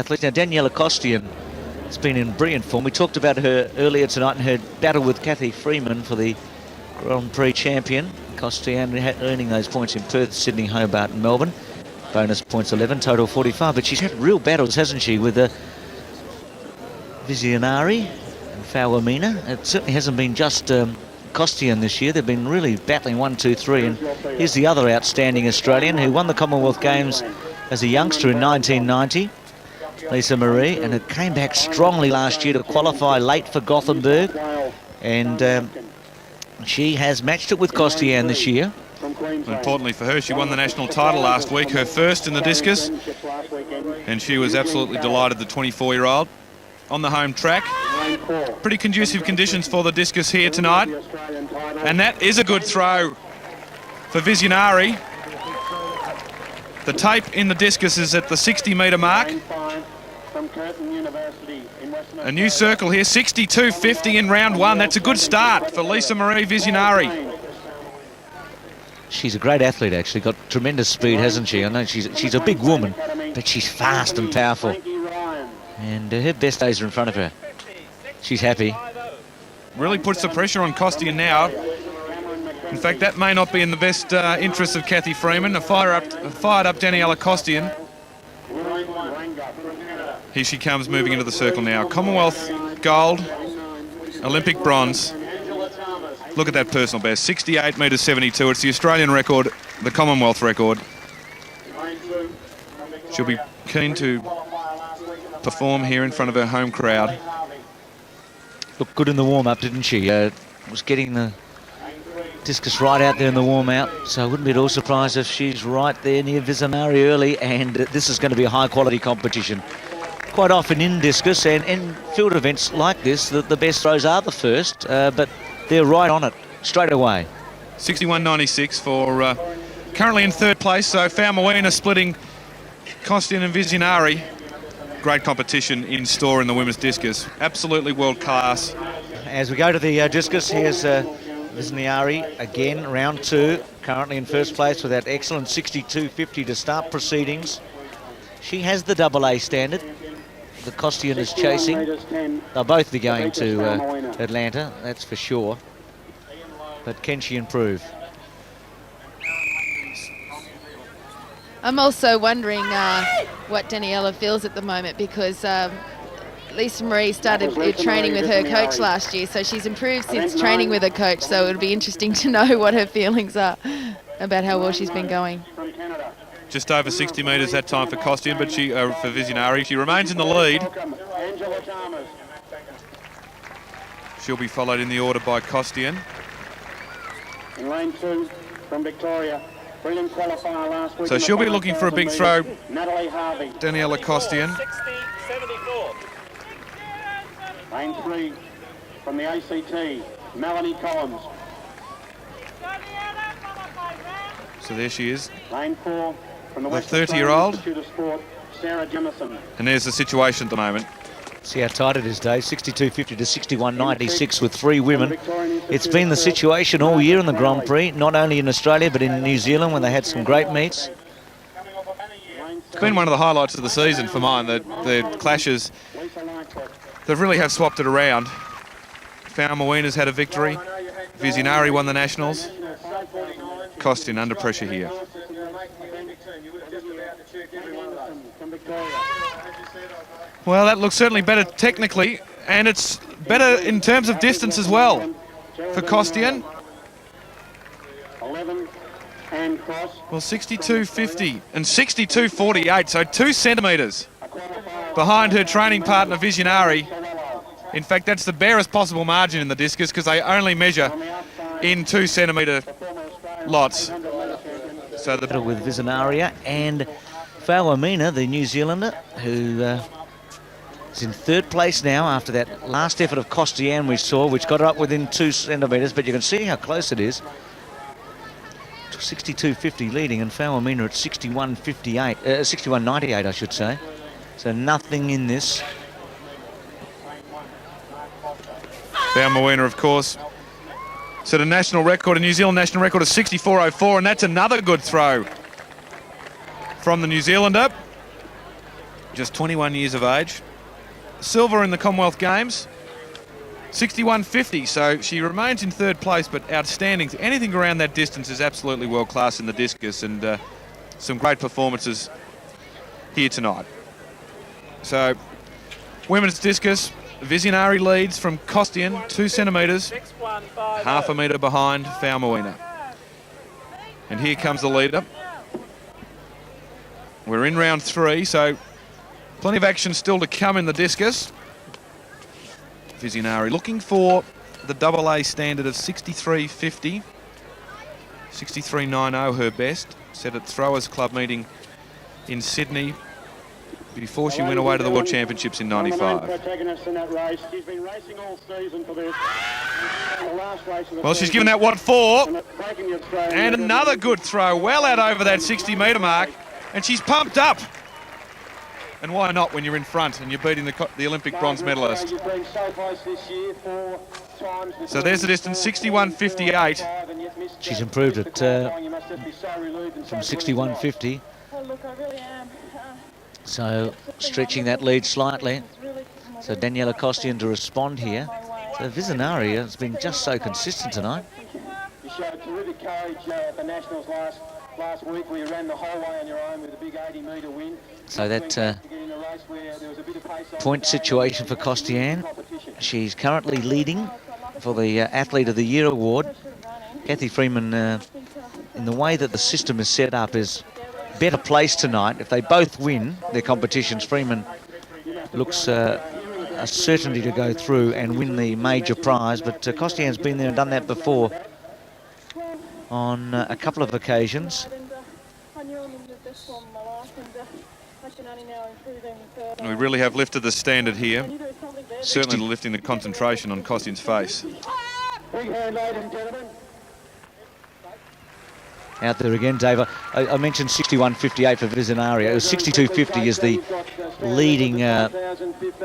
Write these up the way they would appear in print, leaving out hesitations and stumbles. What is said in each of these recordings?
athletes. Now, Daniela Costian has been in brilliant form. We talked about her earlier tonight in her battle with Kathy Freeman for the Grand Prix champion. Costian earning those points in Perth, Sydney, Hobart and Melbourne. Bonus points 11, total 45. But she's had real battles, hasn't she, with Vizaniari and Faumuina. It certainly hasn't been just Costian this year. They've been really battling 1, 2, 3. And here's the other outstanding Australian who won the Commonwealth Games as a youngster in 1990. Lisa Marie, and it came back strongly last year to qualify late for Gothenburg, and she has matched it with Costian this year. Importantly for her, she won the national title last week, her first in the discus, and she was absolutely delighted, the 24-year-old, on the home track. Pretty conducive conditions for the discus here tonight, and that is a good throw for Vizaniari. The tape in the discus is at the 60-metre mark. A new circle here, 62.50 in round one. That's a good start for Lisa Marie Vizaniari. She's a great athlete, actually. Got tremendous speed, hasn't she? I know she's a big woman, but she's fast and powerful. And her best days are in front of her. She's happy. Really puts the pressure on Costian now. In fact, that may not be in the best interests of Kathy Freeman. A fired up Daniela Costian. Here she comes, moving into the circle now. Commonwealth gold, Olympic bronze. Look at that personal best, 68 metres 72. It's the Australian record, the Commonwealth record. She'll be keen to perform here in front of her home crowd. Looked good in the warm-up, didn't she? Was getting the discus right out there in the warm-out, so I wouldn't be at all surprised if she's right there near Vizaniari early, and this is going to be a high-quality competition. Quite often in discus and in field events like this, the best throws are the first, but they're right on it straight away. 61.96 for currently in third place, so Faumuina splitting Costian and Vizaniari. Great competition in store in the women's discus. Absolutely world class. As we go to the discus, here's Vizaniari again, round two, currently in first place with that excellent 62.50 to start proceedings. She has the AA standard. The Costian is chasing. They'll both be going to Atlanta, that's for sure. But can she improve? I'm also wondering what Daniela feels at the moment, because Lisa Marie started training with her coach last year, so she's improved since training with her coach, so it'll be interesting to know what her feelings are about how well she's been going. Just over 60 metres that time for Costian, but for Vizaniari. She remains in the lead. She'll be followed in the order by Costian. In lane 2 from Victoria. Brilliant qualifier last week. So she'll be looking for a big throw. Harvey. Daniela Costian. 60.74. Lane 3 from the ACT. Melanie Collins. So there she is. Lane 4 from the 30-year-old. Sarah Jemison. And there's the situation at the moment. See how tight it is, Dave. 62.50 to 61.96 with three women. It's been the situation all year in the Grand Prix, not only in Australia but in New Zealand when they had some great meets. It's been one of the highlights of the season for mine, the clashes. They really have swapped it around. Faumuina's had a victory. Vizaniari won the Nationals. Costian under pressure here. Well, that looks certainly better technically, and it's better in terms of distance as well for Costian. 11 and cross. Well, 62.50 and 62.48, so 2 centimetres behind her training partner Vizaniari. In fact, that's the barest possible margin in the discus, because they only measure in 2 centimetre lots. So with Vizaniari and Faumuina, the New Zealander, who is in third place now after that last effort of Costian we saw, which got her up within 2 centimetres, but you can see how close it is. 62.50 leading, and Faumuina at 61.58, 61.98 I should say. So nothing in this. Faumuina, of course, set a national record, a New Zealand national record of 64.04, and that's another good throw from the New Zealander. just 21 years of age. Silver in the Commonwealth Games, 61.50, so she remains in third place, but outstanding. Anything around that distance is absolutely world-class in the discus, and some great performances here tonight. So, women's discus, Vizaniari leads from Costian, 2 centimetres, half a metre behind Faumuina. And here comes the leader. We're in round 3, so plenty of action still to come in the discus. Vizaniari looking for the AA standard of 63.50. 63.90 her best, set at Throwers Club meeting in Sydney before she went away to the World Championships in 95. Well, she's given that what for, and another good throw, well out over that 60-metre mark, and she's pumped up. And why not when you're in front and you're beating the Olympic bronze medalist? So there's the distance, 61.58. She's improved it from 61.50. So stretching that lead slightly. So Daniela Costian to respond here. So Vizaniari has been just so consistent tonight. You showed terrific courage at the Nationals last week, where you ran the whole way on your own with a big 80-metre win. So that point situation for Costian. She's currently leading for the Athlete of the Year award. Kathy Freeman, in the way that the system is set up, is better placed tonight. If they both win their competitions, Freeman looks a certainty to go through and win the major prize. But Costian's been there and done that before on a couple of occasions. We really have lifted the standard here. Certainly lifting the concentration on Costian's face. Big hand, ladies and gentlemen. Out there again, Dave. I mentioned 61.58 for Vizaniari. It was 62.50 is the leading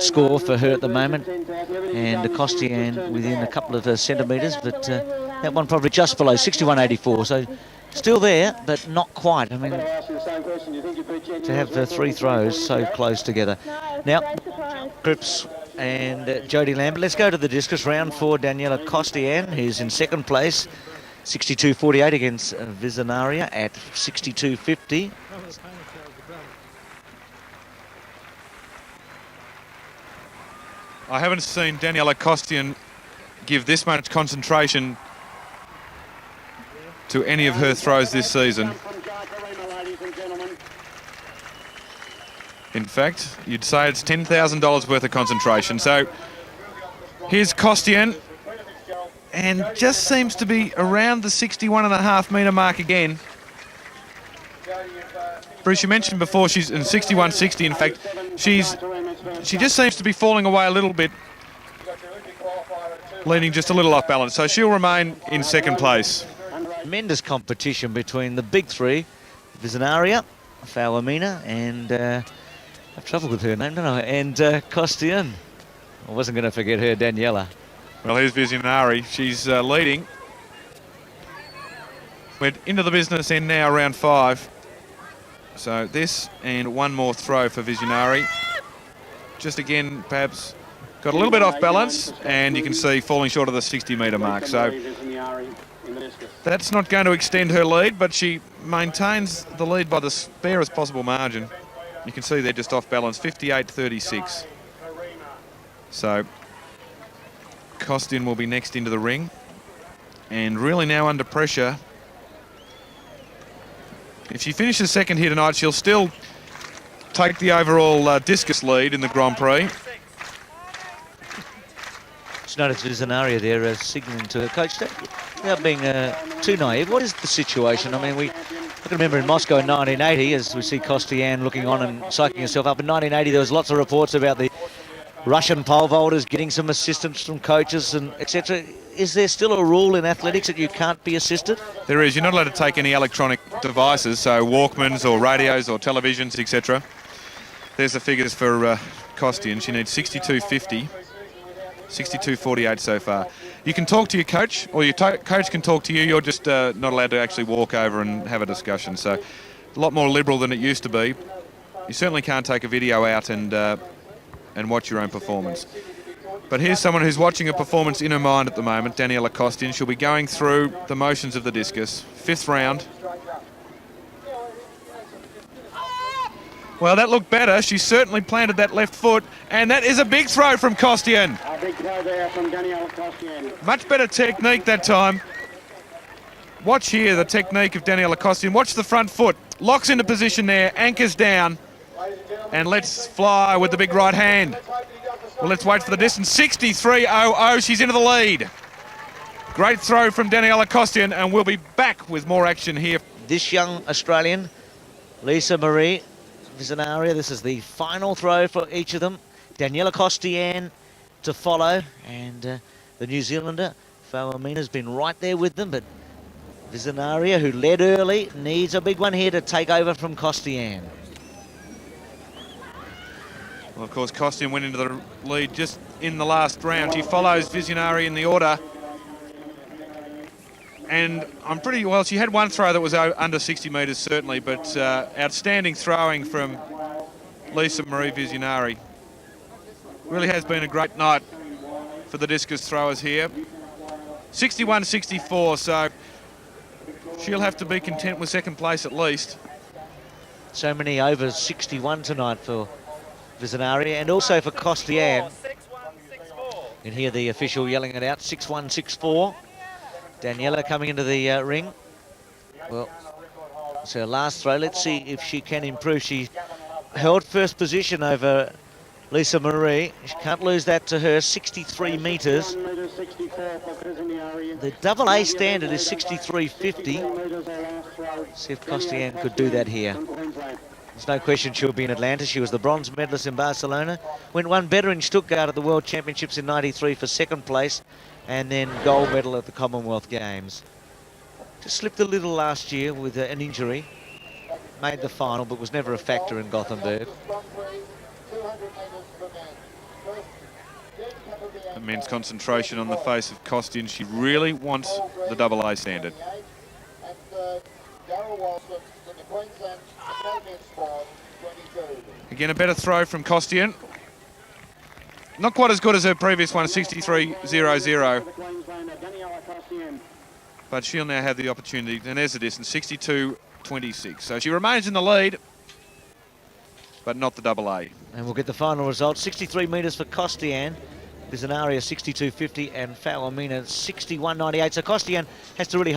score for her at the moment. And Costian within a couple of centimetres, but that one probably just below 61.84. So still there, but not quite. I mean, to have 3 throws so close together. Now, Cripps and Jodie Lambert. Let's go to the discus. Round 4, Daniela Costian, who's in second place. 62.48 against Vizaniari at 62.50. I haven't seen Daniela Costian give this much concentration to any of her throws this season. In fact, you'd say it's $10,000 worth of concentration. So here's Costian, and just seems to be around the 61.5 metre mark again. Bruce, you mentioned before she's in 61.60. In fact, she just seems to be falling away a little bit, leaning just a little off balance. So she'll remain in second place. Tremendous competition between the big 3, Vizaniari, Faumuina, and I have trouble with her name, don't I? And Costian. I wasn't going to forget her, Daniela. Well, here's Vizaniari. She's leading. We're into the business end now, round 5. So this and one more throw for Vizaniari. Just again, perhaps got a little bit off balance, and you can see falling short of the 60-metre mark. So that's not going to extend her lead, but she maintains the lead by the barest possible margin. You can see they're just off balance, 58.36. So Costian will be next into the ring, and really now under pressure. If she finishes second here tonight, she'll still take the overall discus lead in the Grand Prix. Just noticed Vizaniari there signalling to her coach without being too naive. What is the situation? I mean, I can remember in Moscow in 1980, as we see Costian looking on and psyching herself up. In 1980, there was lots of reports about the Russian pole vaulters getting some assistance from coaches and etc. Is there still a rule in athletics that you can't be assisted? There is. You're not allowed to take any electronic devices, so Walkmans or radios or televisions, etc. There's the figures for Costian. She needs 62.50, 62.48 so far. You can talk to your coach, or your coach can talk to you. You're just not allowed to actually walk over and have a discussion. So a lot more liberal than it used to be. You certainly can't take a video out and watch your own performance. But here's someone who's watching a performance in her mind at the moment, Daniela Costian. She'll be going through the motions of the discus. 5th round. Well, that looked better. She certainly planted that left foot, and that is a big throw from Costian. A big throw there from Daniela Costian. Much better technique that time. Watch here the technique of Daniela Costian. Watch the front foot. Locks into position there, anchors down, and lets fly with the big right hand. Well, let's wait for the distance. 63.00. She's into the lead. Great throw from Daniela Costian, and we'll be back with more action here. This young Australian, Lisa Marie Vizaniari, this is the final throw for each of them. Daniela Costian to follow, and the New Zealander, Faumuina, has been right there with them, but Vizaniari, who led early, needs a big one here to take over from Costian. Well, of course, Costian went into the lead just in the last round. She follows Vizaniari in the order. And I'm pretty well, she had one throw that was under 60 metres, certainly, but outstanding throwing from Lisa Marie Vizaniari. Really has been a great night for the discus throwers here. 61.64, so she'll have to be content with second place at least. So many over 61 tonight for Vizaniari and also for Costian. You can hear the official yelling it out, 61.64. Daniela coming into the ring. Well, it's her last throw. Let's see if she can improve. She held first position over Lisa Marie. She can't lose that to her, 63 metres. The double A standard is 63.50. See if Costian could do that here. There's no question she'll be in Atlanta. She was the bronze medalist in Barcelona. Went one better in Stuttgart at the World Championships in '93 for second place, and then gold medal at the Commonwealth Games. Just slipped a little last year with an injury. Made the final, but was never a factor in Gothenburg. Immense concentration on the face of Costian. She really wants the double A standard. Again, a better throw from Costian. Not quite as good as her previous one, 63.00. But she'll now have the opportunity, and there's the distance, 62.26. So she remains in the lead, but not the double A. And we'll get the final result, 63 metres for Costian. Vizaniari 62.50 and Faumuina 61.98. So Costian has to really